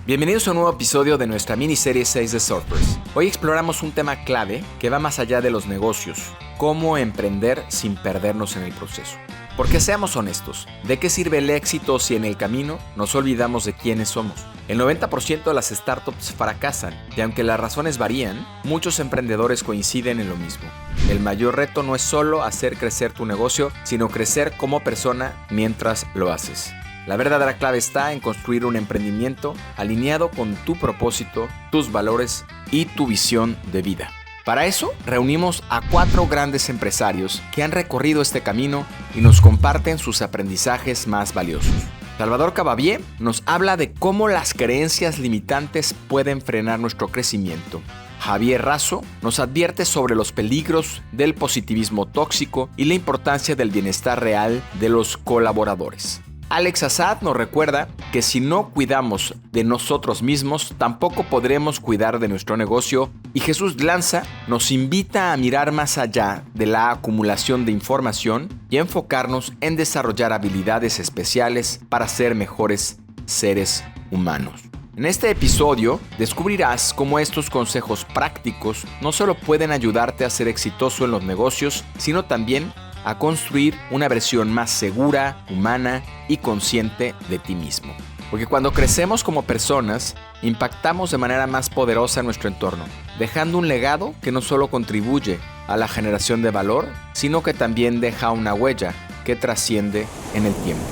Bienvenidos a un nuevo episodio de nuestra miniserie 6 de Surfers. Hoy exploramos un tema clave que va más allá de los negocios: cómo emprender sin perdernos en el proceso. Porque seamos honestos, ¿de qué sirve el éxito si en el camino nos olvidamos de quiénes somos? El 90% de las startups fracasan y aunque las razones varían, muchos emprendedores coinciden en lo mismo. El mayor reto no es solo hacer crecer tu negocio, sino crecer como persona mientras lo haces. La verdadera clave está en construir un emprendimiento alineado con tu propósito, tus valores y tu visión de vida. Para eso, reunimos a 4 grandes empresarios que han recorrido este camino y nos comparten sus aprendizajes más valiosos. Salvador Cababier nos habla de cómo las creencias limitantes pueden frenar nuestro crecimiento. Javier Razo nos advierte sobre los peligros del positivismo tóxico y la importancia del bienestar real de los colaboradores. Alex Assad nos recuerda que si no cuidamos de nosotros mismos, tampoco podremos cuidar de nuestro negocio. Y Jesús Glanza nos invita a mirar más allá de la acumulación de información y enfocarnos en desarrollar habilidades especiales para ser mejores seres humanos. En este episodio descubrirás cómo estos consejos prácticos no solo pueden ayudarte a ser exitoso en los negocios, sino también a construir una versión más segura, humana y consciente de ti mismo. Porque cuando crecemos como personas, impactamos de manera más poderosa nuestro entorno, dejando un legado que no solo contribuye a la generación de valor, sino que también deja una huella que trasciende en el tiempo.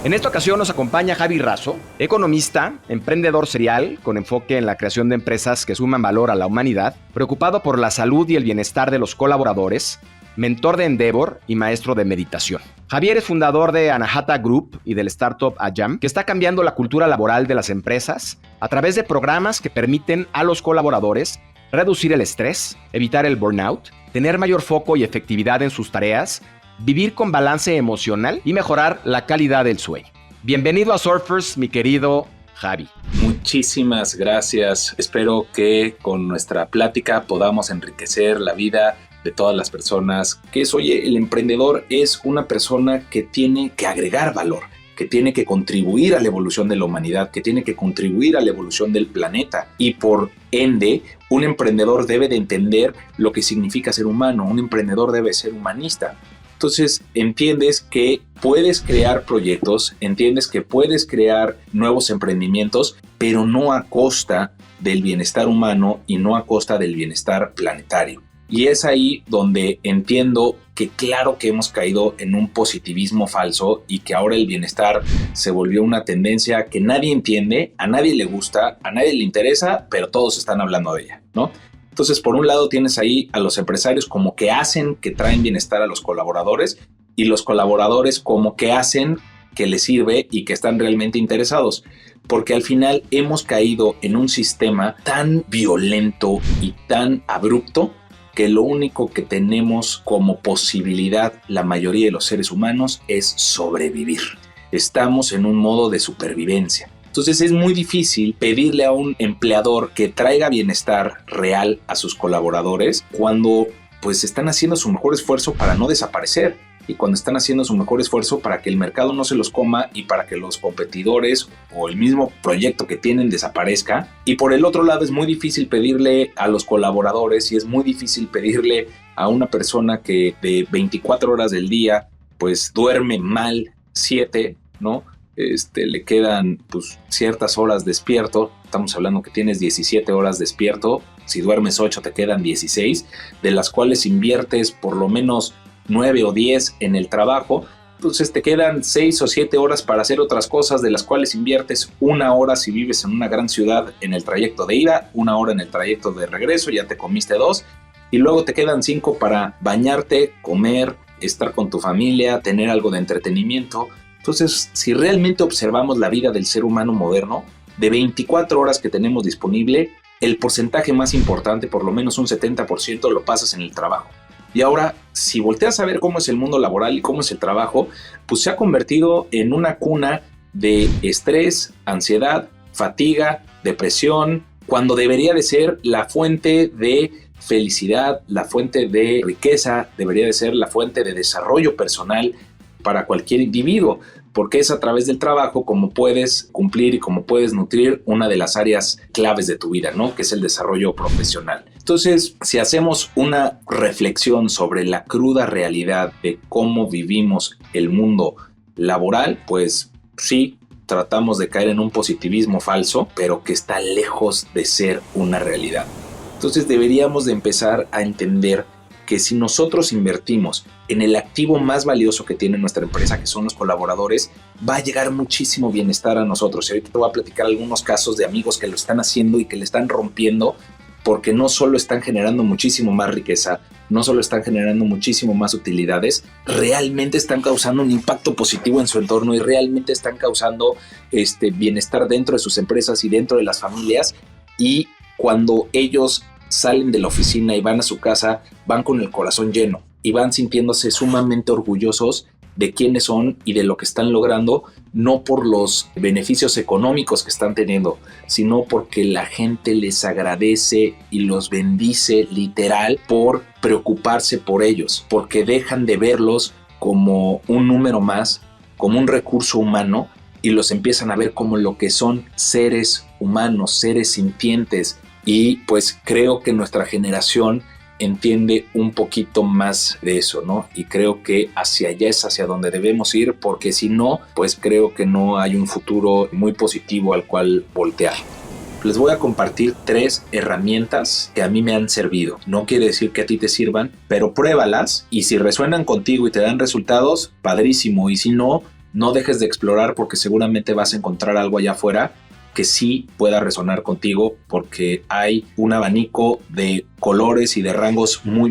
En esta ocasión nos acompaña Javi Razo, economista, emprendedor serial con enfoque en la creación de empresas que suman valor a la humanidad, preocupado por la salud y el bienestar de los colaboradores, mentor de Endeavor y maestro de meditación. Javier es fundador de Anahata Group y del startup Ajam, que está cambiando la cultura laboral de las empresas a través de programas que permiten a los colaboradores reducir el estrés, evitar el burnout, tener mayor foco y efectividad en sus tareas, vivir con balance emocional y mejorar la calidad del sueño. Bienvenido a Surfers, mi querido Javi. Muchísimas gracias. Espero que con nuestra plática podamos enriquecer la vida de todas las personas. El emprendedor es una persona que tiene que agregar valor, que tiene que contribuir a la evolución de la humanidad, que tiene que contribuir a la evolución del planeta. Y por ende, un emprendedor debe de entender lo que significa ser humano. Un emprendedor debe ser humanista. Entonces entiendes que puedes crear proyectos, entiendes que puedes crear nuevos emprendimientos, pero no a costa del bienestar humano y no a costa del bienestar planetario. Y es ahí donde entiendo que claro que hemos caído en un positivismo falso y que ahora el bienestar se volvió una tendencia que nadie entiende, a nadie le gusta, a nadie le interesa, pero todos están hablando de ella, ¿no? Entonces, por un lado tienes ahí a los empresarios como que traen bienestar a los colaboradores, y los colaboradores como que hacen que les sirve y que están realmente interesados. Porque al final hemos caído en un sistema tan violento y tan abrupto que lo único que tenemos como posibilidad la mayoría de los seres humanos es sobrevivir. Estamos en un modo de supervivencia. Entonces es muy difícil pedirle a un empleador que traiga bienestar real a sus colaboradores cuando pues están haciendo su mejor esfuerzo para no desaparecer y cuando están haciendo su mejor esfuerzo para que el mercado no se los coma y para que los competidores o el mismo proyecto que tienen desaparezca. Y por el otro lado es muy difícil pedirle a los colaboradores y es muy difícil pedirle a una persona que de 24 horas del día pues duerme mal 7, ¿no? Le quedan pues ciertas horas despierto. Estamos hablando que tienes 17 horas despierto. Si duermes 8 te quedan 16, de las cuales inviertes por lo menos 9 o 10 en el trabajo. Entonces te quedan 6 o 7 horas para hacer otras cosas, de las cuales inviertes 1 hora si vives en una gran ciudad en el trayecto de ida, 1 hora en el trayecto de regreso, ya te comiste 2, y luego te quedan 5 para bañarte, comer, estar con tu familia, tener algo de entretenimiento. Entonces, si realmente observamos la vida del ser humano moderno, de 24 horas que tenemos disponible, el porcentaje más importante, por lo menos un 70%, lo pasas en el trabajo. Y ahora, si volteas a ver cómo es el mundo laboral y cómo es el trabajo, pues se ha convertido en una cuna de estrés, ansiedad, fatiga, depresión, cuando debería de ser la fuente de felicidad, la fuente de riqueza, debería de ser la fuente de desarrollo personal. para cualquier individuo, porque es a través del trabajo como puedes cumplir y como puedes nutrir una de las áreas claves de tu vida, ¿no? Que es el desarrollo profesional. Entonces, si hacemos una reflexión sobre la cruda realidad de cómo vivimos el mundo laboral, pues sí, tratamos de caer en un positivismo falso, pero que está lejos de ser una realidad. Entonces deberíamos de empezar a entender que si nosotros invertimos en el activo más valioso que tiene nuestra empresa, que son los colaboradores, va a llegar muchísimo bienestar a nosotros. Y ahorita te voy a platicar algunos casos de amigos que lo están haciendo y que le están rompiendo, porque no solo están generando muchísimo más riqueza, no solo están generando muchísimo más utilidades, realmente están causando un impacto positivo en su entorno y realmente están causando bienestar dentro de sus empresas y dentro de las familias. Y cuando ellos salen de la oficina y van a su casa, van con el corazón lleno y van sintiéndose sumamente orgullosos de quiénes son y de lo que están logrando, no por los beneficios económicos que están teniendo, sino porque la gente les agradece y los bendice literal por preocuparse por ellos, porque dejan de verlos como un número más, como un recurso humano, y los empiezan a ver como lo que son: seres humanos, seres sintientes. Y pues creo que nuestra generación entiende un poquito más de eso, ¿no? Y creo que hacia allá es hacia donde debemos ir, porque si no, pues creo que no hay un futuro muy positivo al cual voltear. Les voy a compartir 3 herramientas que a mí me han servido. No quiere decir que a ti te sirvan, pero pruébalas, y si resuenan contigo y te dan resultados, padrísimo. Y si no, no dejes de explorar, porque seguramente vas a encontrar algo allá afuera que sí pueda resonar contigo, porque hay un abanico de colores y de rangos muy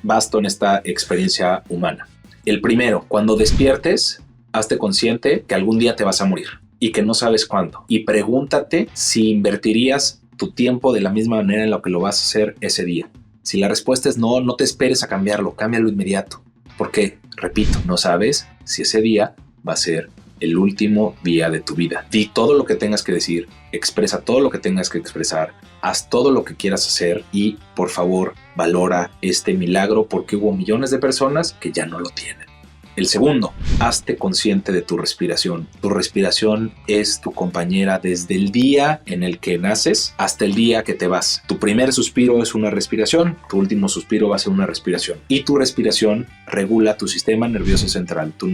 vasto en esta experiencia humana. El primero: cuando despiertes, hazte consciente que algún día te vas a morir y que no sabes cuándo, y pregúntate si invertirías tu tiempo de la misma manera en lo que lo vas a hacer ese día. Si la respuesta es no, no te esperes a cambiarlo, cámbialo inmediato, porque, repito, no sabes si ese día va a ser el último día de tu vida. Di todo lo que tengas que decir, expresa todo lo que tengas que expresar, haz todo lo que quieras hacer, y por favor valora este milagro, porque hubo millones de personas que ya no lo tienen. El segundo: hazte consciente de tu respiración. Tu respiración es tu compañera desde el día en el que naces hasta el día que te vas. Tu primer suspiro es una respiración, tu último suspiro va a ser una respiración. Y tu respiración regula tu sistema nervioso central, tu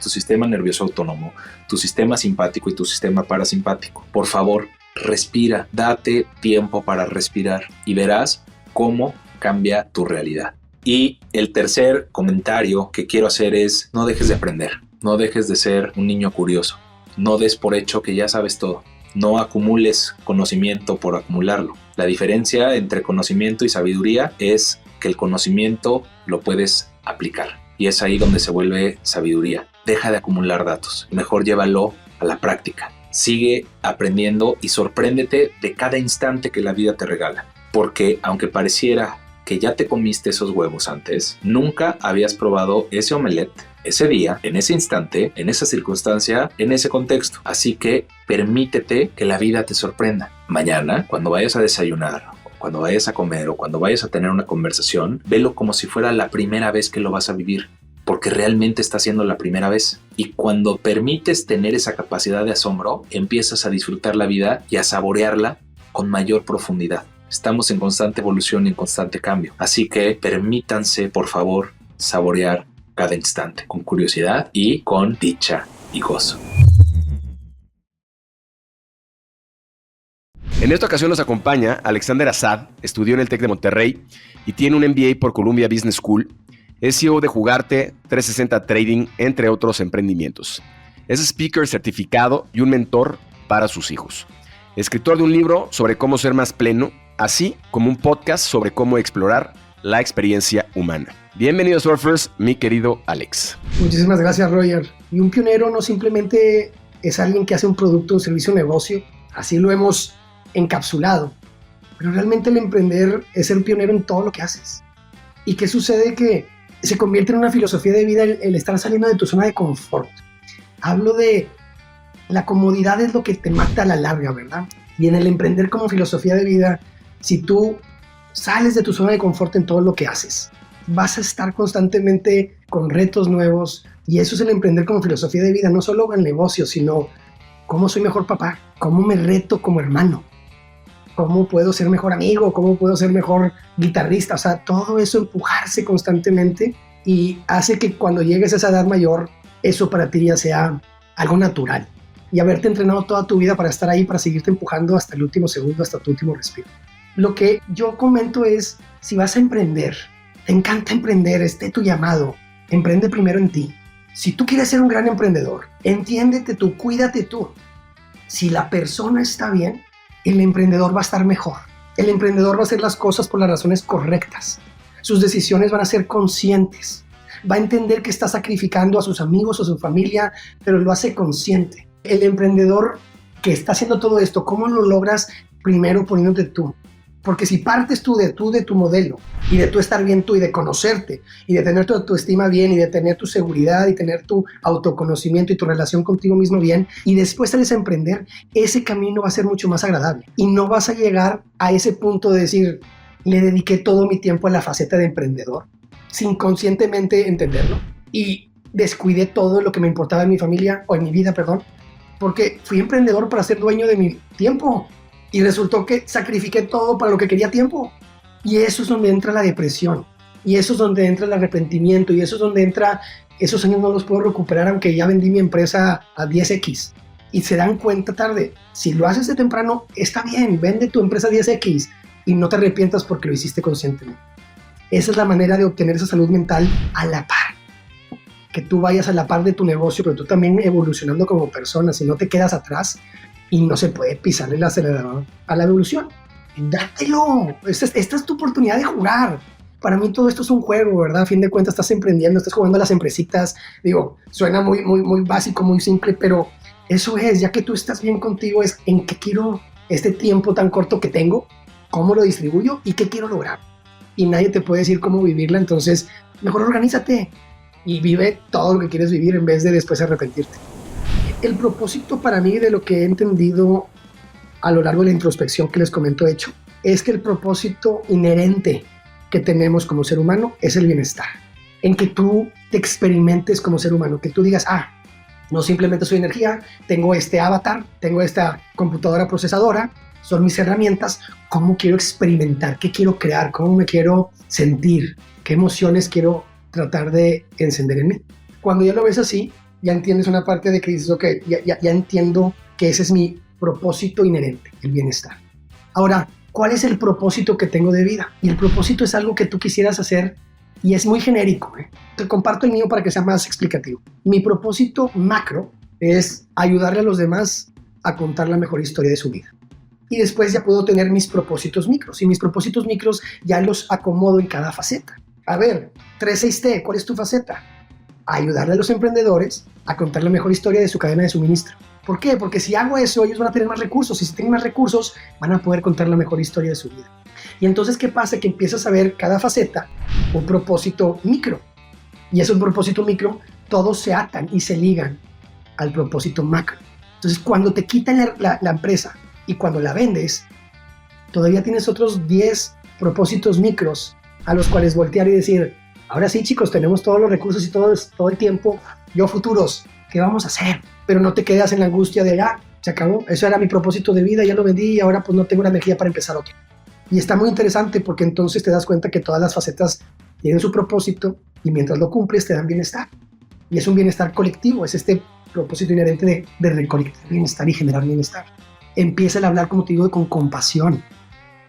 sistema nervioso autónomo, tu sistema simpático y tu sistema parasimpático. Por favor, respira, date tiempo para respirar y verás cómo cambia tu realidad. Y el tercer comentario que quiero hacer es: no dejes de aprender, no dejes de ser un niño curioso, no des por hecho que ya sabes todo, no acumules conocimiento por acumularlo. La diferencia entre conocimiento y sabiduría es que el conocimiento lo puedes aplicar, y es ahí donde se vuelve sabiduría. Deja de acumular datos, mejor llévalo a la práctica. Sigue aprendiendo y sorpréndete de cada instante que la vida te regala, porque aunque pareciera que ya te comiste esos huevos antes, nunca habías probado ese omelette ese día, en ese instante, en esa circunstancia, en ese contexto. Así que permítete que la vida te sorprenda. Mañana, cuando vayas a desayunar, cuando vayas a comer o cuando vayas a tener una conversación, velo como si fuera la primera vez que lo vas a vivir, porque realmente está siendo la primera vez. Y cuando permites tener esa capacidad de asombro, empiezas a disfrutar la vida y a saborearla con mayor profundidad. Estamos en constante evolución y en constante cambio. Así que permítanse, por favor, saborear cada instante con curiosidad y con dicha y gozo. En esta ocasión nos acompaña Alexander Assad. Estudió en el TEC de Monterrey y tiene un MBA por Columbia Business School. Es CEO de Jugarte, 360 Trading, entre otros emprendimientos. Es speaker certificado y un mentor para sus hijos. Escritor de un libro sobre cómo ser más pleno, así como un podcast sobre cómo explorar la experiencia humana. Bienvenidos, Surfers, mi querido Alex. Muchísimas gracias, Roger. Y un pionero no simplemente es alguien que hace un producto, un servicio, un negocio. Así lo hemos encapsulado. Pero realmente el emprender es ser pionero en todo lo que haces. ¿Y qué sucede? Que se convierte en una filosofía de vida el estar saliendo de tu zona de confort. Hablo de la comodidad es lo que te mata a la larga, ¿verdad? Y en el emprender como filosofía de vida, si tú sales de tu zona de confort en todo lo que haces, vas a estar constantemente con retos nuevos, Y eso es el emprender como filosofía de vida, no solo en negocios, sino cómo soy mejor papá, cómo me reto como hermano, cómo puedo ser mejor amigo, cómo puedo ser mejor guitarrista. O sea, todo eso, empujarse constantemente, y hace que cuando llegues a esa edad mayor, eso para ti ya sea algo natural. Y haberte entrenado toda tu vida para estar ahí, para seguirte empujando hasta el último segundo, hasta tu último respiro. Lo que yo comento es, si vas a emprender, te encanta emprender, esté tu llamado, emprende primero en ti. Si tú quieres ser un gran emprendedor, entiéndete tú, cuídate tú. Si la persona está bien, el emprendedor va a estar mejor. El emprendedor va a hacer las cosas por las razones correctas. Sus decisiones van a ser conscientes. Va a entender que está sacrificando a sus amigos o a su familia, pero lo hace consciente. El emprendedor que está haciendo todo esto, ¿cómo lo logras? Primero poniéndote tú. Porque si partes tú de tu modelo y de tú estar bien tú y de conocerte y de tener tu autoestima bien y de tener tu seguridad y tener tu autoconocimiento y tu relación contigo mismo bien, y después sales a emprender, ese camino va a ser mucho más agradable y no vas a llegar a ese punto de decir, le dediqué todo mi tiempo a la faceta de emprendedor sin conscientemente entenderlo y descuidé todo lo que me importaba en mi familia o en mi vida, perdón, porque fui emprendedor para ser dueño de mi tiempo. Y resultó que sacrifiqué todo para lo que quería tiempo. Y eso es donde entra la depresión. Y eso es donde entra el arrepentimiento. Y eso es donde entra, esos años no los puedo recuperar aunque ya vendí mi empresa a 10x. Y se dan cuenta tarde. Si lo haces de temprano, está bien. Vende tu empresa a 10x. Y no te arrepientas porque lo hiciste conscientemente. Esa es la manera de obtener esa salud mental a la par. Que tú vayas a la par de tu negocio, pero tú también evolucionando como persona. Si no te quedas atrás, y no se puede pisarle el acelerador a la evolución. Dátelo. Esta es tu oportunidad de jugar. Para mí todo esto es un juego, ¿verdad? A fin de cuentas estás emprendiendo, estás jugando a las empresitas. Digo, suena muy, muy, muy básico, muy simple, pero eso es, ya que tú estás bien contigo, es en qué quiero este tiempo tan corto que tengo, cómo lo distribuyo y qué quiero lograr. Y nadie te puede decir cómo vivirla, entonces mejor organízate y vive todo lo que quieres vivir en vez de después arrepentirte. El propósito para mí, de lo que he entendido a lo largo de la introspección que les comento hecho, es que el propósito inherente que tenemos como ser humano es el bienestar. En que tú te experimentes como ser humano, que tú digas, no simplemente soy energía, tengo este avatar, tengo esta computadora procesadora, son mis herramientas, ¿cómo quiero experimentar? ¿Qué quiero crear? ¿Cómo me quiero sentir? ¿Qué emociones quiero tratar de encender en mí? Cuando ya lo ves así, ya entiendes una parte de que dices, ok, ya entiendo que ese es mi propósito inherente, el bienestar. Ahora, ¿cuál es el propósito que tengo de vida? Y el propósito es algo que tú quisieras hacer y es muy genérico. Te comparto el mío para que sea más explicativo. Mi propósito macro es ayudarle a los demás a contar la mejor historia de su vida. Y después ya puedo tener mis propósitos micros. Y mis propósitos micros ya los acomodo en cada faceta. A ver, 36T, ¿cuál es tu faceta? Ayudarle a los emprendedores a contar la mejor historia de su cadena de suministro. ¿Por qué? Porque si hago eso, ellos van a tener más recursos. Y si tienen más recursos, van a poder contar la mejor historia de su vida. Y entonces, ¿qué pasa? Que empiezas a ver cada faceta un propósito micro. Y ese propósito micro, todos se atan y se ligan al propósito macro. Entonces, cuando te quitan la empresa y cuando la vendes, todavía tienes otros 10 propósitos micros a los cuales voltear y decir, ahora sí, chicos, tenemos todos los recursos y todo el tiempo, yo futuros, ¿qué vamos a hacer? Pero no te quedas en la angustia de, se acabó, eso era mi propósito de vida, ya lo vendí y ahora pues no tengo la energía para empezar otro. Y está muy interesante porque entonces te das cuenta que todas las facetas tienen su propósito y mientras lo cumples te dan bienestar. Y es un bienestar colectivo, es este propósito inherente de recolectar bienestar y generar bienestar. Empieza a hablar, como te digo, con compasión,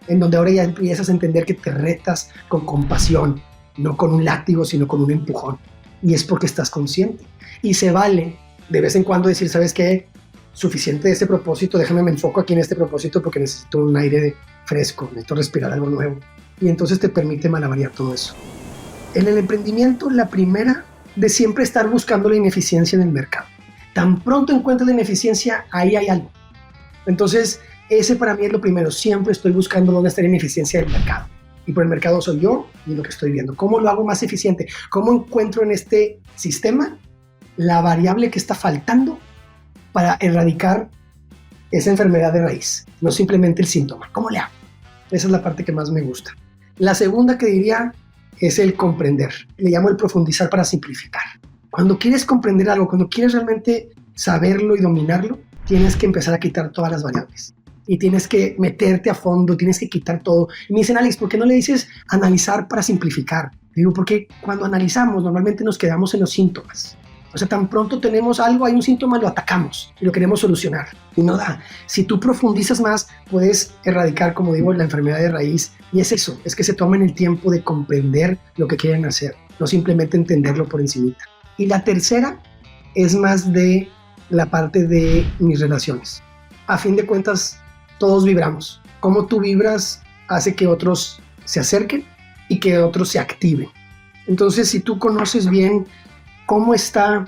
en donde ahora ya empiezas a entender que te retas con compasión, no con un látigo, sino con un empujón. Y es porque estás consciente. Y se vale de vez en cuando decir, ¿sabes qué? Suficiente de este propósito, déjame me enfoco aquí en este propósito porque necesito un aire fresco, necesito respirar algo nuevo. Y entonces te permite malabarear todo eso. En el emprendimiento, la primera de siempre estar buscando la ineficiencia en el mercado. Tan pronto encuentras la ineficiencia, ahí hay algo. Entonces, ese para mí es lo primero. Siempre estoy buscando dónde está la ineficiencia del mercado. Y por el mercado soy yo y lo que estoy viendo. ¿Cómo lo hago más eficiente? ¿Cómo encuentro en este sistema la variable que está faltando para erradicar esa enfermedad de raíz? No simplemente el síntoma. ¿Cómo le hago? Esa es la parte que más me gusta. La segunda que diría es el comprender. Le llamo el profundizar para simplificar. Cuando quieres comprender algo, cuando quieres realmente saberlo y dominarlo, tienes que empezar a quitar todas las variables. Y tienes que meterte a fondo, tienes que quitar todo. Y me dicen, Alex, ¿por qué no le dices analizar para simplificar? Digo, porque cuando analizamos normalmente nos quedamos en los síntomas. O sea, tan pronto tenemos algo, hay un síntoma, lo atacamos y lo queremos solucionar. Y no da. Si tú profundizas más, puedes erradicar, como digo, la enfermedad de raíz. Y es eso, es que se tomen el tiempo de comprender lo que quieren hacer, no simplemente entenderlo por encima. Y la tercera es más de la parte de mis relaciones. A fin de cuentas, todos vibramos. Cómo tú vibras hace que otros se acerquen y que otros se activen. Entonces, si tú conoces bien cómo está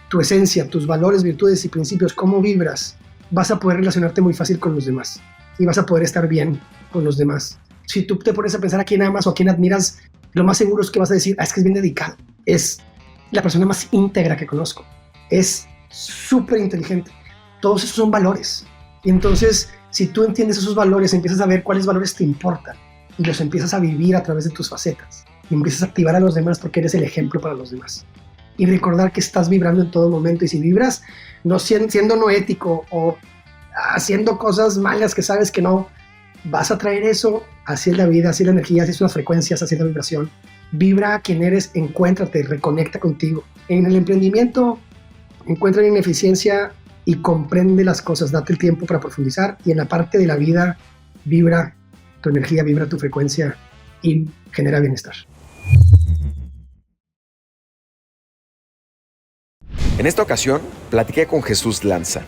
tu esencia, tus valores, virtudes y principios, cómo vibras, vas a poder relacionarte muy fácil con los demás y vas a poder estar bien con los demás. Si tú te pones a pensar a quién amas o a quién admiras, lo más seguro es que vas a decir, es que es bien dedicado, es la persona más íntegra que conozco, es súper inteligente. Todos esos son valores. Y entonces, si tú entiendes esos valores, empiezas a ver cuáles valores te importan y los empiezas a vivir a través de tus facetas y empiezas a activar a los demás porque eres el ejemplo para los demás. Y recordar que estás vibrando en todo momento, y si vibras no siendo no ético o haciendo cosas malas que sabes que no, vas a traer eso. Así es la vida, así es la energía, así son las frecuencias, así es la vibración. Vibra a quien eres, encuéntrate, reconecta contigo. En el emprendimiento, encuentra la ineficiencia y comprende las cosas, date el tiempo para profundizar. Y en la parte de la vida, vibra tu energía, vibra tu frecuencia y genera bienestar. En esta ocasión, platiqué con Jesús Lanza,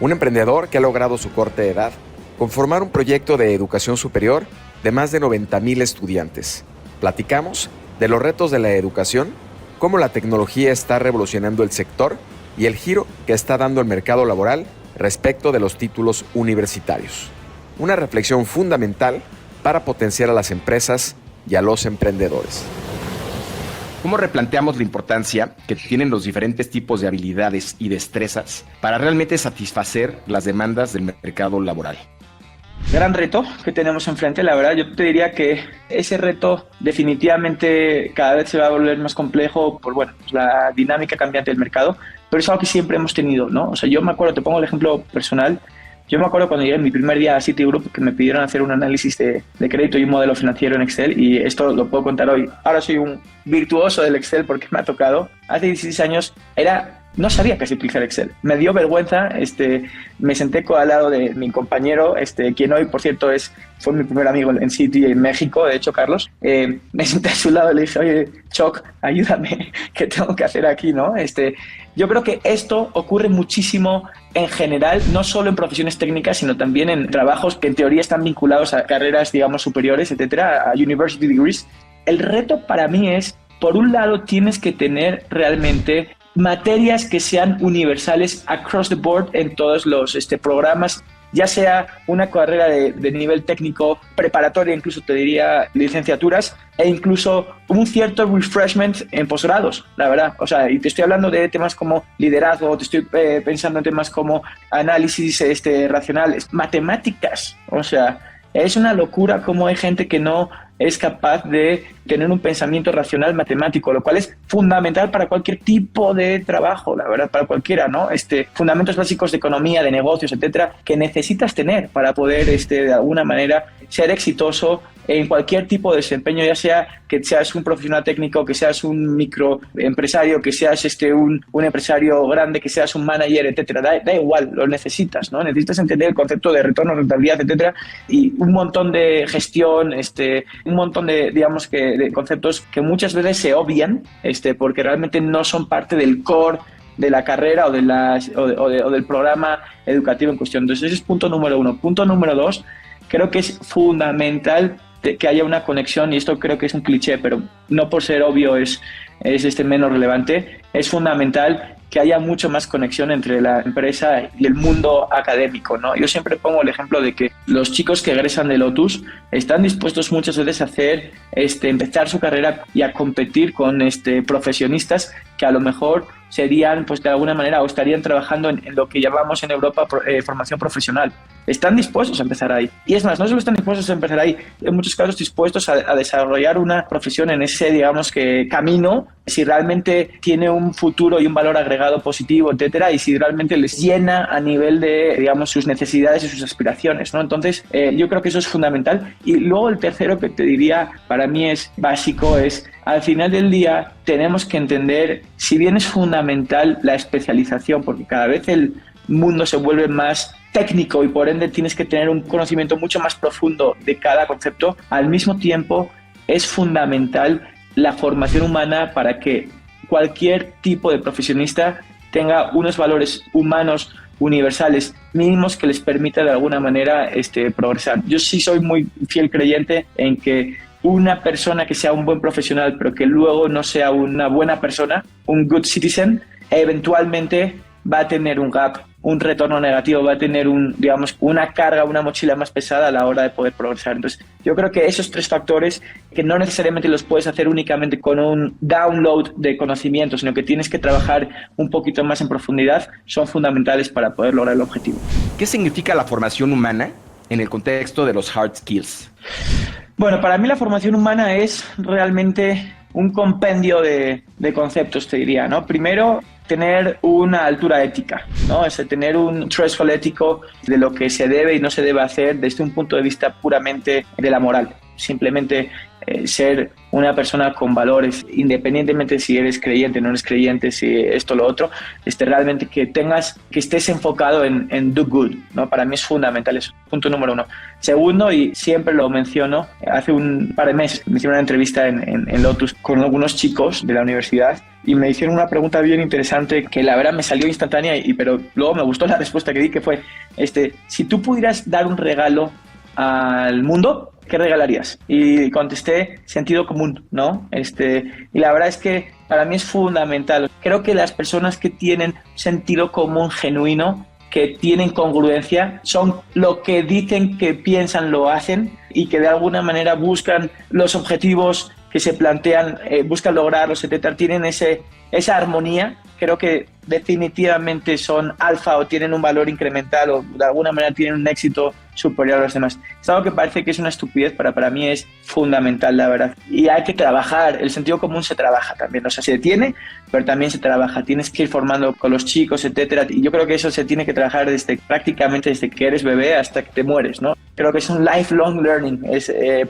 un emprendedor que ha logrado su corta edad conformar un proyecto de educación superior de más de 90,000 estudiantes. Platicamos de los retos de la educación, cómo la tecnología está revolucionando el sector y el giro que está dando el mercado laboral respecto de los títulos universitarios. Una reflexión fundamental para potenciar a las empresas y a los emprendedores. ¿Cómo replanteamos la importancia que tienen los diferentes tipos de habilidades y destrezas para realmente satisfacer las demandas del mercado laboral? Gran reto que tenemos enfrente, la verdad. Yo te diría que ese reto definitivamente cada vez se va a volver más complejo por la dinámica cambiante del mercado, pero es algo que siempre hemos tenido, ¿no? O sea, yo me acuerdo, te pongo el ejemplo personal. Yo me acuerdo cuando llegué en mi primer día a Citigroup que me pidieron hacer un análisis de crédito y un modelo financiero en Excel, y esto lo puedo contar hoy. Ahora soy un virtuoso del Excel porque me ha tocado. Hace 16 años no sabía casi utilizar Excel. Me dio vergüenza. Me senté al lado de mi compañero, quien hoy, por cierto, fue mi primer amigo en Citi en México, de hecho, Carlos. Me senté a su lado y le dije, oye, Choc, ayúdame, ¿qué tengo que hacer aquí, no? Yo creo que esto ocurre muchísimo en general, no solo en profesiones técnicas, sino también en trabajos que en teoría están vinculados a carreras, digamos, superiores, etcétera, a university degrees. El reto para mí es, por un lado, tienes que tener realmente materias que sean universales across the board en todos los programas, ya sea una carrera de nivel técnico, preparatoria, incluso te diría licenciaturas, e incluso un cierto refreshment en posgrados, la verdad. O sea, y te estoy hablando de temas como liderazgo, te estoy pensando en temas como análisis racional, matemáticas. O sea, es una locura cómo hay gente que no es capaz de tener un pensamiento racional matemático, lo cual es fundamental para cualquier tipo de trabajo, la verdad, para cualquiera, ¿no? Fundamentos básicos de economía, de negocios, etcétera, que necesitas tener para poder, de alguna manera, ser exitoso en cualquier tipo de desempeño, ya sea que seas un profesional técnico, que seas un microempresario, que seas un empresario grande, que seas un manager, etcétera. Da igual, lo necesitas, ¿no? Necesitas entender el concepto de retorno, rentabilidad, etcétera, y un montón de gestión, un montón de, digamos, de conceptos que muchas veces se obvian, porque realmente no son parte del core de la carrera o del programa educativo en cuestión. Entonces ese es punto número uno. Punto número dos, creo que es fundamental que haya una conexión, y esto creo que es un cliché, pero no por ser obvio es menos relevante. Es fundamental que haya mucho más conexión entre la empresa y el mundo académico, ¿no? Yo siempre pongo el ejemplo de que los chicos que egresan de Lotus están dispuestos muchas veces a empezar su carrera y a competir con profesionistas que a lo mejor serían, pues de alguna manera, o estarían trabajando en lo que llamamos en Europa formación profesional. Están dispuestos a empezar ahí. Y es más, no solo están dispuestos a empezar ahí, en muchos casos dispuestos a desarrollar una profesión en ese, digamos, que camino, si realmente tiene un futuro y un valor agregado positivo, etcétera, y si realmente les llena a nivel de, digamos, sus necesidades y sus aspiraciones, ¿no? Entonces, yo creo que eso es fundamental. Y luego el tercero que te diría, para mí es básico, es al final del día tenemos que entender, si bien es fundamental la especialización, porque cada vez el mundo se vuelve más técnico y por ende tienes que tener un conocimiento mucho más profundo de cada concepto, al mismo tiempo es fundamental la formación humana para que cualquier tipo de profesionista tenga unos valores humanos universales mínimos que les permita de alguna manera progresar. Yo sí soy muy fiel creyente en que una persona que sea un buen profesional pero que luego no sea una buena persona, un good citizen, eventualmente va a tener un gap, un retorno negativo, va a tener una carga, una mochila más pesada a la hora de poder progresar. Entonces, yo creo que esos tres factores, que no necesariamente los puedes hacer únicamente con un download de conocimientos, sino que tienes que trabajar un poquito más en profundidad, son fundamentales para poder lograr el objetivo. ¿Qué significa la formación humana en el contexto de los hard skills? Bueno, para mí la formación humana es realmente un compendio de conceptos, te diría, ¿no? Primero, tener una altura ética, ¿no? Es tener un threshold ético de lo que se debe y no se debe hacer desde un punto de vista puramente de la moral. Simplemente ser una persona con valores, independientemente si eres creyente, no eres creyente, si esto o lo otro, realmente que estés enfocado en do good, ¿no? Para mí es fundamental eso, punto número uno. Segundo, y siempre lo menciono, hace un par de meses me hicieron una entrevista en Lotus con algunos chicos de la universidad y me hicieron una pregunta bien interesante que la verdad me salió instantánea, pero luego me gustó la respuesta que di, que fue, si tú pudieras dar un regalo al mundo, ¿qué regalarías? Y contesté sentido común, ¿no? Y la verdad es que para mí es fundamental. Creo que las personas que tienen sentido común genuino, que tienen congruencia, son lo que dicen que piensan, lo hacen, y que de alguna manera buscan los objetivos que se plantean, buscan lograrlos, etcétera, tienen esa armonía. Creo que definitivamente son alfa o tienen un valor incremental o de alguna manera tienen un éxito superior a los demás. Es algo que parece que es una estupidez, para mí es fundamental, la verdad. Y hay que trabajar, el sentido común se trabaja también, o sea, se tiene, pero también se trabaja. Tienes que ir formando con los chicos, etcétera. Y yo creo que eso se tiene que trabajar prácticamente desde que eres bebé hasta que te mueres, ¿no? Creo que es un lifelong learning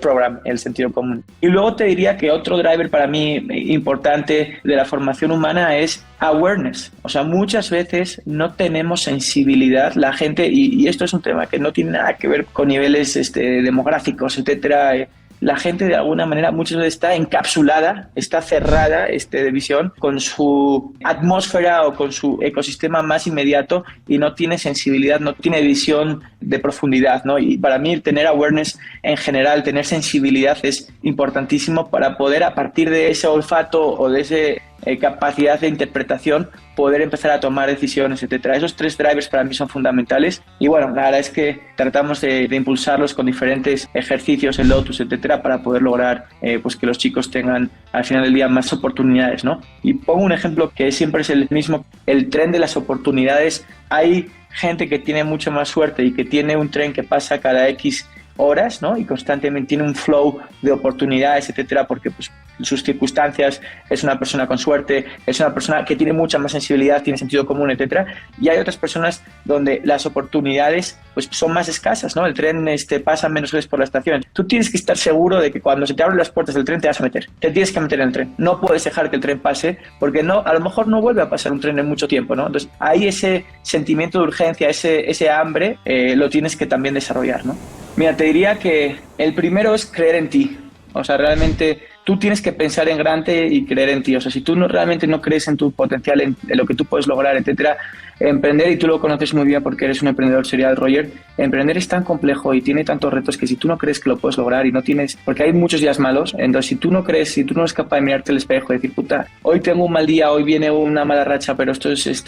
program, el sentido común. Y luego te diría que otro driver para mí importante de la formación humana es awareness. O sea, muchas veces no tenemos sensibilidad, la gente, y esto es un tema que no tiene nada que ver con niveles demográficos, etcétera. La gente de alguna manera muchas veces está encapsulada, está cerrada de visión con su atmósfera o con su ecosistema más inmediato y no tiene sensibilidad, no tiene visión de profundidad, ¿no? Y para mí tener awareness en general, tener sensibilidad es importantísimo para poder, a partir de ese olfato o de ese capacidad de interpretación, poder empezar a tomar decisiones, etcétera. Esos tres drivers para mí son fundamentales y bueno, la verdad es que tratamos de impulsarlos con diferentes ejercicios en Lotus, etcétera, para poder lograr pues que los chicos tengan al final del día más oportunidades, ¿no? Y pongo un ejemplo que siempre es el mismo, el tren de las oportunidades. Hay gente que tiene mucho más suerte y que tiene un tren que pasa cada X horas, ¿no? Y constantemente tiene un flow de oportunidades, etcétera, porque pues sus circunstancias, es una persona con suerte, es una persona que tiene mucha más sensibilidad, tiene sentido común, etcétera. Y hay otras personas donde las oportunidades pues son más escasas, ¿no? El tren pasa menos veces por la estación. Tú tienes que estar seguro de que cuando se te abren las puertas del tren te vas a meter. Te tienes que meter en el tren. No puedes dejar que el tren pase porque a lo mejor no vuelve a pasar un tren en mucho tiempo, ¿no? Entonces, ahí ese sentimiento de urgencia, ese hambre, lo tienes que también desarrollar, ¿no? Mira, te diría que el primero es creer en ti. O sea, realmente tú tienes que pensar en grande y creer en ti. O sea, si tú realmente no crees en tu potencial, en lo que tú puedes lograr, etcétera, emprender, y tú lo conoces muy bien porque eres un emprendedor serial, Roger, emprender es tan complejo y tiene tantos retos que si tú no crees que lo puedes lograr y no tienes, porque hay muchos días malos, entonces si tú no crees, si tú no eres capaz de mirarte al espejo y decir, puta, hoy tengo un mal día, hoy viene una mala racha, pero esto es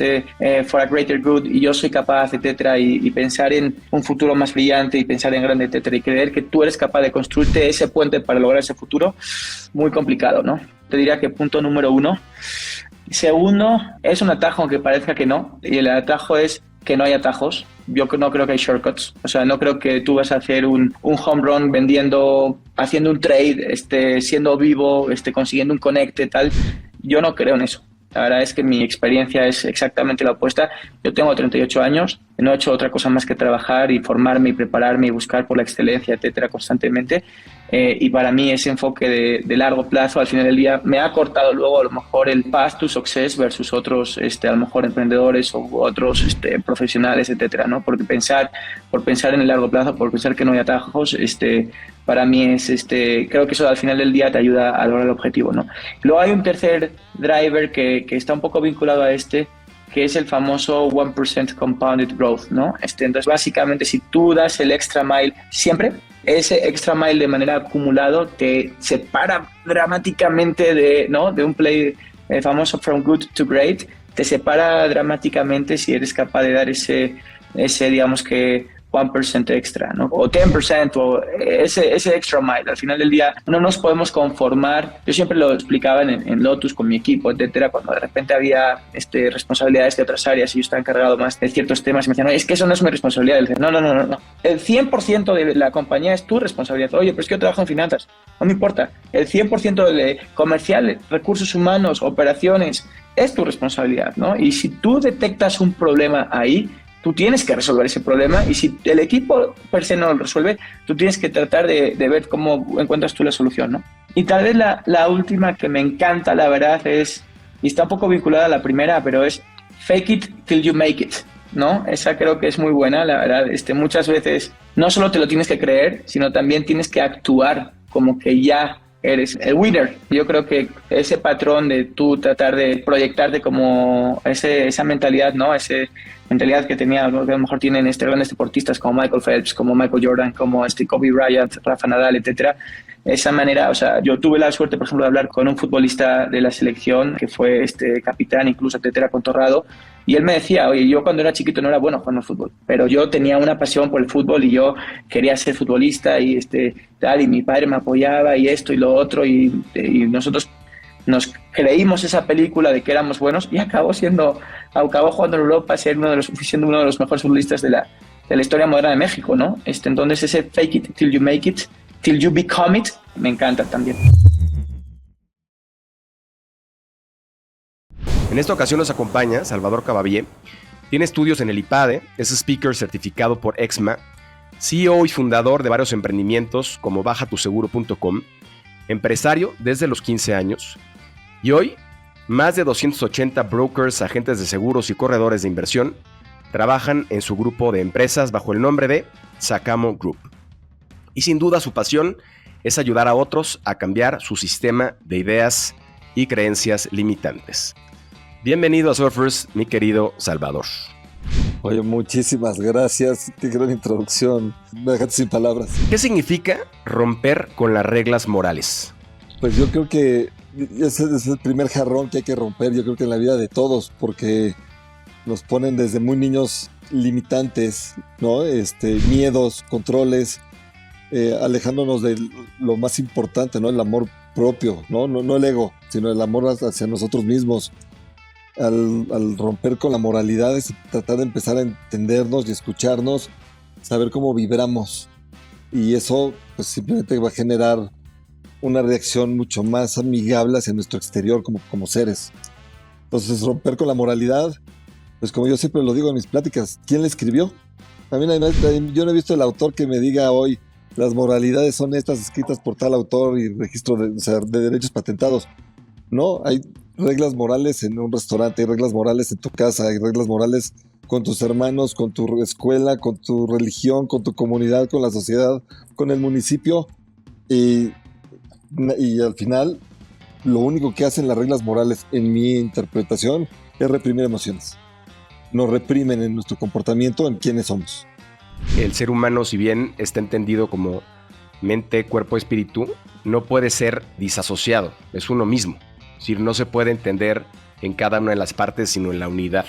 for a greater good y yo soy capaz, etcétera, y pensar en un futuro más brillante y pensar en grande, etcétera, y creer que tú eres capaz de construirte ese puente para lograr ese futuro, muy complicado, ¿no? Te diría que punto número uno. Segundo, es un atajo aunque parezca que no, y el atajo es que no hay atajos. Yo no creo que hay shortcuts. O sea, no creo que tú vas a hacer un home run vendiendo, haciendo un trade, siendo vivo, consiguiendo un conecte, tal. Yo no creo en eso. La verdad es que mi experiencia es exactamente la opuesta. Yo tengo 38 años, no he hecho otra cosa más que trabajar y formarme y prepararme y buscar por la excelencia, etcétera, constantemente. Y para mí ese enfoque de largo plazo, al final del día, me ha cortado luego a lo mejor el path to success versus otros, a lo mejor emprendedores o otros profesionales, etcétera, ¿no? Por pensar en el largo plazo, por pensar que no hay atajos, para mí es, creo que eso al final del día te ayuda a lograr el objetivo, ¿no? Luego hay un tercer driver que está un poco vinculado a que es el famoso 1% compounded growth, ¿no? Entonces, básicamente, si tú das el extra mile siempre, ese extra mile de manera acumulado te separa dramáticamente de un play famoso from good to great, te separa dramáticamente si eres capaz de dar ese digamos que 1% extra, ¿no? O 10%, o ese extra mile. Al final del día no nos podemos conformar. Yo siempre lo explicaba en Lotus con mi equipo, etcétera, cuando de repente había responsabilidades de otras áreas y yo estaba encargado más de ciertos temas y me decían, es que eso no es mi responsabilidad. No. El 100% de la compañía es tu responsabilidad. Oye, pero es que yo trabajo en finanzas. No me importa. El 100% de comercial, recursos humanos, operaciones, es tu responsabilidad, ¿no? Y si tú detectas un problema ahí, tú tienes que resolver ese problema, y si el equipo per se no lo resuelve, tú tienes que tratar de ver cómo encuentras tú la solución, ¿no? Y tal vez la última que me encanta, la verdad, y está un poco vinculada a la primera, pero es fake it till you make it, ¿no? Esa creo que es muy buena, la verdad. Muchas veces no solo te lo tienes que creer, sino también tienes que actuar como que ya eres el winner. Yo creo que ese patrón de tú tratar de proyectarte como esa mentalidad, ¿no? Esa mentalidad que tenía, que a lo mejor tienen grandes deportistas como Michael Phelps, como Michael Jordan, como Kobe Bryant, Rafa Nadal, etcétera. Esa manera, o sea, yo tuve la suerte, por ejemplo, de hablar con un futbolista de la selección que fue capitán, incluso, etcétera, con Torrado, y él me decía, oye, yo cuando era chiquito no era bueno jugando al fútbol, pero yo tenía una pasión por el fútbol y yo quería ser futbolista y tal, y mi padre me apoyaba y esto y lo otro, y nosotros nos creímos esa película de que éramos buenos y acabó jugando en Europa, siendo uno de los mejores futbolistas de la historia moderna de México, ¿no? Entonces ese fake it till you make it, till you become it, me encanta también. En esta ocasión nos acompaña Salvador Cababié. Tiene estudios en el IPADE, es speaker certificado por EXMA, CEO y fundador de varios emprendimientos como bajatuseguro.com, empresario desde los 15 años, y hoy más de 280 brokers, agentes de seguros y corredores de inversión trabajan en su grupo de empresas bajo el nombre de Sacamo Group. Y sin duda su pasión es ayudar a otros a cambiar su sistema de ideas y creencias limitantes. Bienvenido a Surfers, mi querido Salvador. Oye, muchísimas gracias. Qué gran introducción. Me dejaste sin palabras. ¿Qué significa romper con las reglas morales? Pues yo creo que ese es el primer jarrón que hay que romper, yo creo que en la vida de todos, porque nos ponen desde muy niños limitantes, ¿no? Miedos, controles, alejándonos de lo más importante, ¿no? El amor propio, no el ego, sino el amor hacia nosotros mismos. Al romper con la moralidad es tratar de empezar a entendernos y escucharnos, saber cómo vibramos, y eso pues simplemente va a generar una reacción mucho más amigable hacia nuestro exterior como seres. Entonces, romper con la moralidad, pues como yo siempre lo digo en mis pláticas, ¿quién la escribió? A mí yo no he visto el autor que me diga hoy las moralidades son estas escritas por tal autor y registro de derechos patentados. No, hay reglas morales en un restaurante, hay reglas morales en tu casa, hay reglas morales con tus hermanos, con tu escuela, con tu religión, con tu comunidad, con la sociedad, con el municipio, y al final lo único que hacen las reglas morales, en mi interpretación, es reprimir emociones. Nos reprimen en nuestro comportamiento, en quiénes somos. El ser humano, si bien está entendido como mente, cuerpo, espíritu, no puede ser disasociado, es uno mismo. Es decir, no se puede entender en cada una de las partes, sino en la unidad.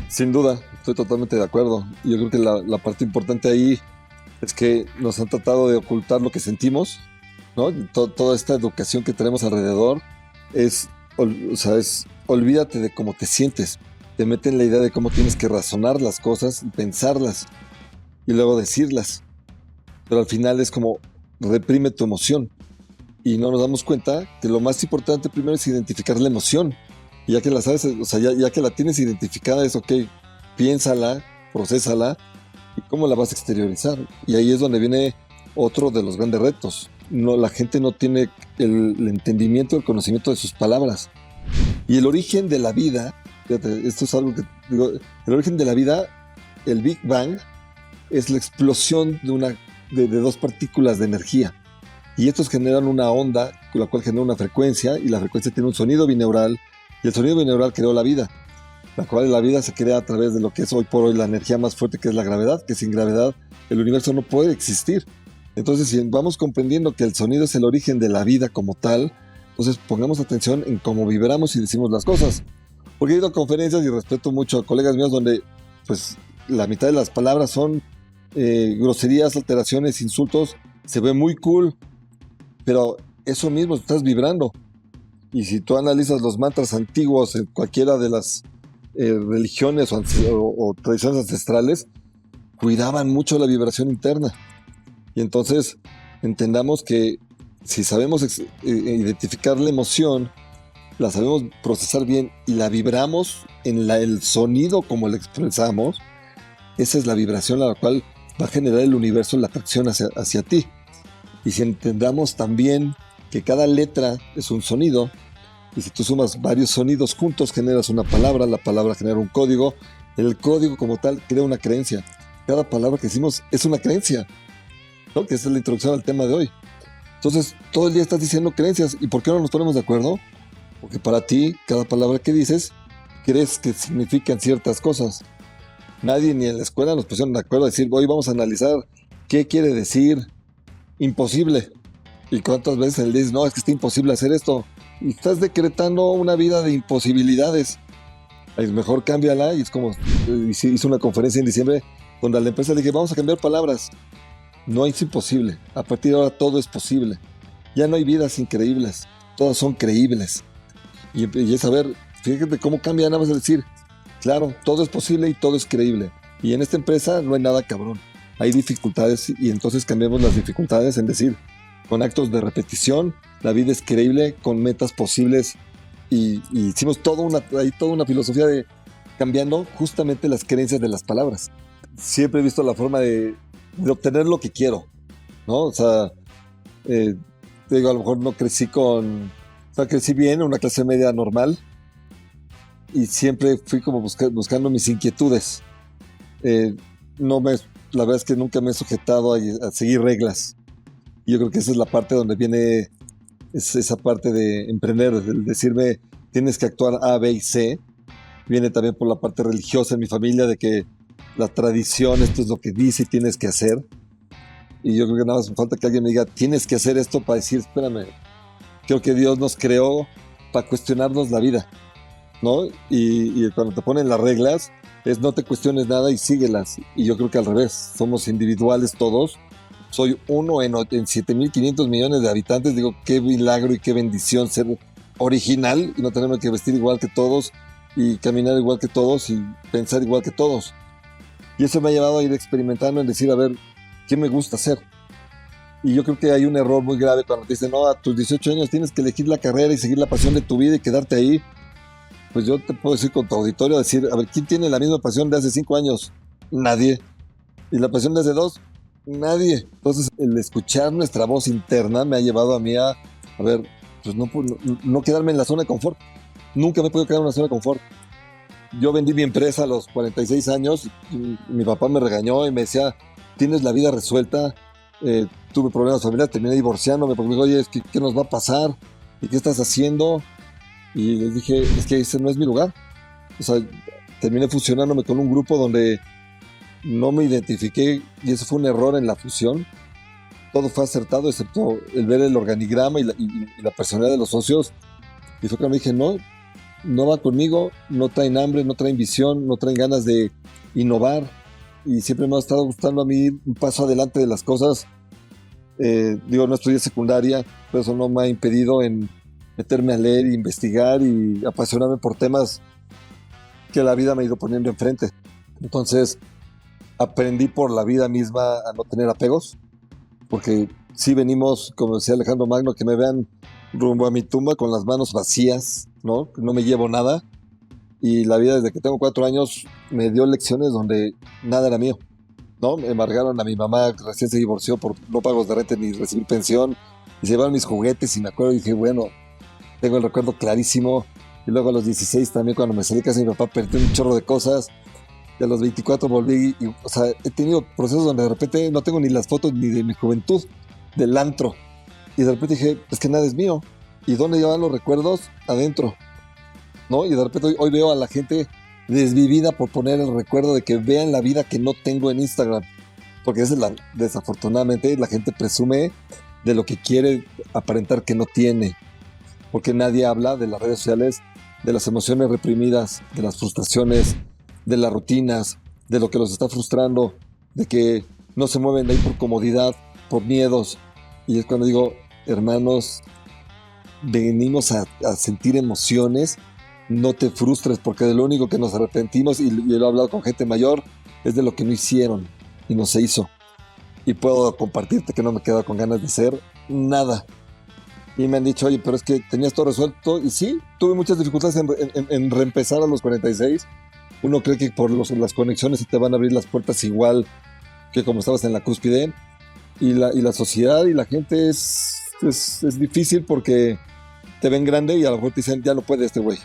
Sin duda, estoy totalmente de acuerdo. Yo creo que la parte importante ahí es que nos han tratado de ocultar lo que sentimos, ¿no? Toda esta educación que tenemos alrededor es olvídate de cómo te sientes. Te meten la idea de cómo tienes que razonar las cosas y pensarlas y luego decirlas. Pero al final es como reprime tu emoción. Y no nos damos cuenta que lo más importante primero es identificar la emoción. Y ya que la sabes, o sea, ya que la tienes identificada, es ok, piénsala, procésala y cómo la vas a exteriorizar. Y ahí es donde viene otro de los grandes retos. No, la gente no tiene el entendimiento, el conocimiento de sus palabras. Y el origen de la vida, fíjate, esto es algo que digo, el origen de la vida, el Big Bang, es la explosión de dos partículas de energía. Y estos generan una onda, con la cual genera una frecuencia, y la frecuencia tiene un sonido bineural, y el sonido bineural creó la vida, la cual la vida se crea a través de lo que es hoy por hoy la energía más fuerte, que es la gravedad, que sin gravedad el universo no puede existir. Entonces, si vamos comprendiendo que el sonido es el origen de la vida como tal, entonces pongamos atención en cómo vibramos y decimos las cosas. Porque he ido a conferencias y respeto mucho a colegas míos donde pues la mitad de las palabras son groserías, alteraciones, insultos. Se ve muy cool, pero eso mismo estás vibrando. Y si tú analizas los mantras antiguos en cualquiera de las religiones o tradiciones ancestrales, cuidaban mucho la vibración interna. Y entonces entendamos que si sabemos identificar la emoción, la sabemos procesar bien y la vibramos en el sonido como la expresamos, esa es la vibración a la cual va a generar el universo la atracción hacia ti. Y si entendamos también que cada letra es un sonido, y si tú sumas varios sonidos juntos generas una palabra, la palabra genera un código, el código como tal crea una creencia. Cada palabra que decimos es una creencia, ¿no? Que esa es la introducción al tema de hoy. Entonces, todo el día estás diciendo creencias. ¿Y por qué no nos ponemos de acuerdo? Porque para ti, cada palabra que dices, crees que significan ciertas cosas. Nadie ni en la escuela nos pusieron de acuerdo a decir, hoy vamos a analizar qué quiere decir imposible. ¿Y cuántas veces él dice, no, es que está imposible hacer esto? Y estás decretando una vida de imposibilidades. Es mejor cámbiala. Y es como, hice una conferencia en diciembre donde a la empresa le dije, vamos a cambiar palabras. No es imposible. A partir de ahora todo es posible. Ya no hay vidas increíbles. Todas son creíbles. Y es saber, fíjate cómo cambia nada más el decir, claro, todo es posible y todo es creíble. Y en esta empresa no hay nada cabrón. Hay dificultades y entonces cambiamos las dificultades en decir, con actos de repetición, la vida es creíble, con metas posibles. Y hicimos hay toda una filosofía de cambiando justamente las creencias de las palabras. Siempre he visto la forma de obtener lo que quiero, ¿no? O sea, te digo, a lo mejor no crecí crecí bien en una clase media normal y siempre fui como buscando mis inquietudes. La verdad es que nunca me he sujetado a seguir reglas. Y yo creo que esa es la parte donde viene esa parte de emprender, el decirme tienes que actuar A, B y C. Viene también por la parte religiosa en mi familia de que la tradición, esto es lo que dice y tienes que hacer. Y yo creo que nada más me falta que alguien me diga, tienes que hacer esto para decir, espérame, creo que Dios nos creó para cuestionarnos la vida, ¿no? Y cuando te ponen las reglas, es no te cuestiones nada y síguelas. Y yo creo que al revés, somos individuales todos. Soy uno en 7.500 millones de habitantes. Digo, qué milagro y qué bendición ser original y no tenerme que vestir igual que todos y caminar igual que todos y pensar igual que todos. Y eso me ha llevado a ir experimentando en decir, a ver, ¿qué me gusta hacer? Y yo creo que hay un error muy grave cuando te dicen, no, a tus 18 años tienes que elegir la carrera y seguir la pasión de tu vida y quedarte ahí. Pues yo te puedo decir con tu auditorio, decir, a ver, ¿quién tiene la misma pasión de hace 5 años? Nadie. ¿Y la pasión de hace 2? Nadie. Entonces, el escuchar nuestra voz interna me ha llevado a mí a ver, pues no quedarme en la zona de confort. Nunca me he podido quedar en una zona de confort. Yo vendí mi empresa a los 46 años y mi papá me regañó y me decía, tienes la vida resuelta, tuve problemas familiares, terminé divorciándome porque me dijo, oye, ¿qué nos va a pasar? ¿Y qué estás haciendo? Y les dije, es que ese no es mi lugar. O sea, terminé fusionándome con un grupo donde no me identifiqué y eso fue un error en la fusión. Todo fue acertado excepto el ver el organigrama y la personalidad de los socios. Y fue cuando me dije, no va conmigo, no traen hambre, no traen visión, no traen ganas de innovar. Y siempre me ha estado gustando a mí ir un paso adelante de las cosas. No estudié secundaria, pero eso no me ha impedido en meterme a leer, investigar y apasionarme por temas que la vida me ha ido poniendo enfrente. Entonces, aprendí por la vida misma a no tener apegos, porque sí venimos, como decía Alejandro Magno, que me vean rumbo a mi tumba con las manos vacías, ¿no? No me llevo nada. Y la vida desde que tengo 4 años me dio lecciones donde nada era mío, ¿no? Me embargaron a mi mamá, recién se divorció por no pagos de renta ni recibir pensión, y se llevaron mis juguetes y me acuerdo y dije, bueno, tengo el recuerdo clarísimo. Y luego a los 16 también, cuando me salí de casa de mi papá, perdí un chorro de cosas. Y a los 24 volví y, o sea, he tenido procesos donde de repente no tengo ni las fotos ni de mi juventud, del antro. Y de repente dije, es que nada es mío. ¿Y dónde llevan los recuerdos? Adentro, ¿no? Y de repente hoy veo a la gente desvivida por poner el recuerdo de que vean la vida que no tengo en Instagram. Porque desafortunadamente la gente presume de lo que quiere aparentar que no tiene. Porque nadie habla de las redes sociales, de las emociones reprimidas, de las frustraciones, de las rutinas, de lo que los está frustrando, de que no se mueven de ahí por comodidad, por miedos. Y es cuando digo, hermanos, venimos a sentir emociones, no te frustres, porque de lo único que nos arrepentimos, y lo he hablado con gente mayor, es de lo que no hicieron y no se hizo. Y puedo compartirte que no me he quedado con ganas de hacer nada. Y me han dicho, oye, pero es que tenías todo resuelto. Y sí, tuve muchas dificultades en reempezar a los 46. Uno cree que por las conexiones se te van a abrir las puertas igual que como estabas en la cúspide. Y la sociedad y la gente es difícil porque te ven grande y a lo mejor te dicen, ya no puede este güey,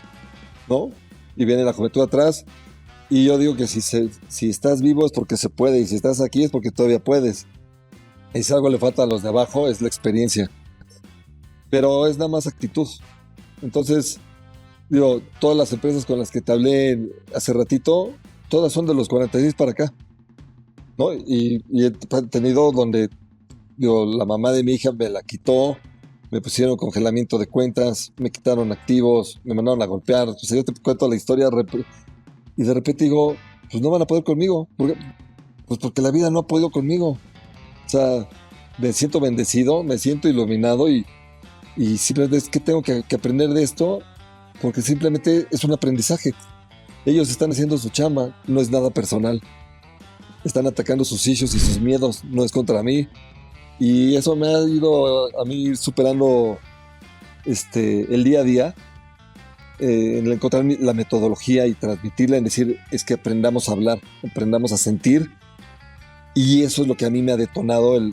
¿no? Y viene la juventud atrás. Y yo digo que si estás vivo es porque se puede. Y si estás aquí es porque todavía puedes. Y si algo le falta a los de abajo es la experiencia. Pero es nada más actitud. Entonces, digo, todas las empresas con las que te hablé hace ratito, todas son de los 46 para acá, ¿no? Y he tenido donde, digo, la mamá de mi hija me la quitó, me pusieron congelamiento de cuentas, me quitaron activos, me mandaron a golpear. O sea, yo te cuento la historia y de repente digo, pues no van a poder conmigo. Pues porque la vida no ha podido conmigo. O sea, me siento bendecido, me siento iluminado y simplemente es que tengo que aprender de esto, porque simplemente es un aprendizaje. Ellos están haciendo su chamba, no es nada personal. Están atacando sus issues y sus miedos, no es contra mí. Y eso me ha ido a mí ir superando el día a día, en encontrar la metodología y transmitirla, en decir, es que aprendamos a hablar, aprendamos a sentir. Y eso es lo que a mí me ha detonado el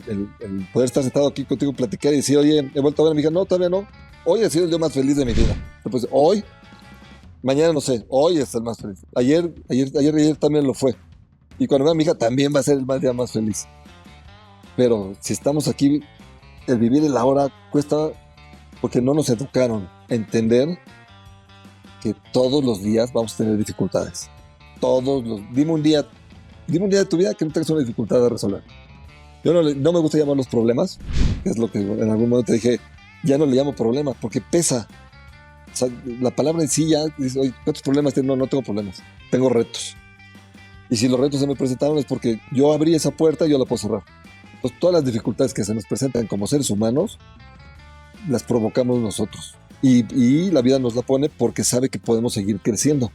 poder estar sentado aquí contigo, platicar y decir, oye, he vuelto a ver a mi hija. No, todavía no. Hoy ha sido el día más feliz de mi vida. Después, hoy, mañana no sé, hoy es el más feliz. Ayer también lo fue. Y cuando vea a mi hija también va a ser el día más feliz. Pero si estamos aquí, el vivir el ahora cuesta porque no nos educaron a entender que todos los días vamos a tener dificultades. Dime un día de tu vida que no tengas una dificultad de resolver. Yo no me gusta llamar los problemas, que es lo que en algún momento te dije, ya no le llamo problemas porque pesa. O sea, la palabra en sí ya dice, oye, ¿cuántos problemas tienes? No tengo problemas, tengo retos. Y si los retos se me presentaron es porque yo abrí esa puerta y yo la puedo cerrar. Entonces, todas las dificultades que se nos presentan como seres humanos, las provocamos nosotros. Y la vida nos la pone porque sabe que podemos seguir creciendo.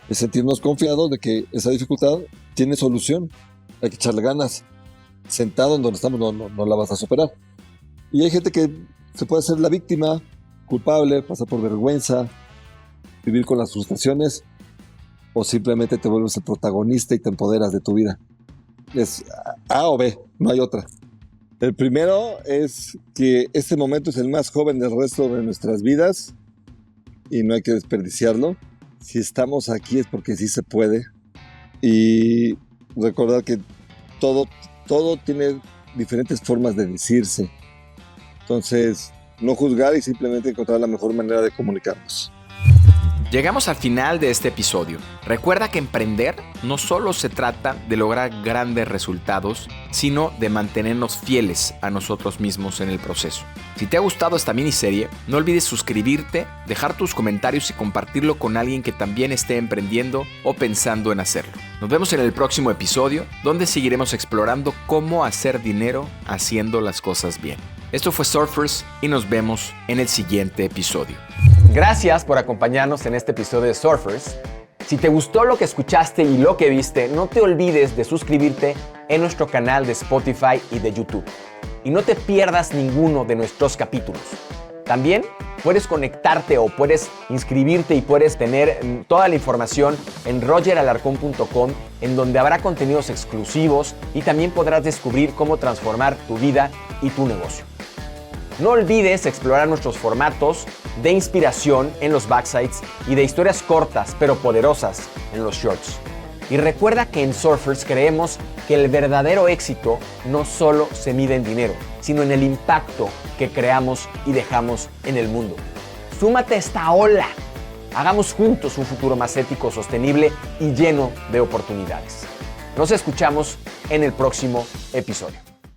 Es sentirnos confiados de que esa dificultad tiene solución. Hay que echarle ganas. Sentado en donde estamos no la vas a superar. Y hay gente que se puede hacer la víctima, culpable, pasar por vergüenza, vivir con las frustraciones, o simplemente te vuelves el protagonista y te empoderas de tu vida. Es A o B, no hay otra. El primero es que este momento es el más joven del resto de nuestras vidas y no hay que desperdiciarlo. Si estamos aquí es porque sí se puede. Y recordar que todo tiene diferentes formas de decirse. Entonces, no juzgar y simplemente encontrar la mejor manera de comunicarnos. Llegamos al final de este episodio. Recuerda que emprender no solo se trata de lograr grandes resultados, sino de mantenernos fieles a nosotros mismos en el proceso. Si te ha gustado esta miniserie, no olvides suscribirte, dejar tus comentarios y compartirlo con alguien que también esté emprendiendo o pensando en hacerlo. Nos vemos en el próximo episodio, donde seguiremos explorando cómo hacer dinero haciendo las cosas bien. Esto fue Surfers y nos vemos en el siguiente episodio. Gracias por acompañarnos en este episodio de Surfers. Si te gustó lo que escuchaste y lo que viste, no te olvides de suscribirte en nuestro canal de Spotify y de YouTube. Y no te pierdas ninguno de nuestros capítulos. También puedes conectarte o puedes inscribirte y puedes tener toda la información en rogeralarcon.com, en donde habrá contenidos exclusivos y también podrás descubrir cómo transformar tu vida y tu negocio. No olvides explorar nuestros formatos de inspiración en los backsides y de historias cortas pero poderosas en los shorts. Y recuerda que en Surfers creemos que el verdadero éxito no solo se mide en dinero, sino en el impacto que creamos y dejamos en el mundo. Súmate a esta ola. Hagamos juntos un futuro más ético, sostenible y lleno de oportunidades. Nos escuchamos en el próximo episodio.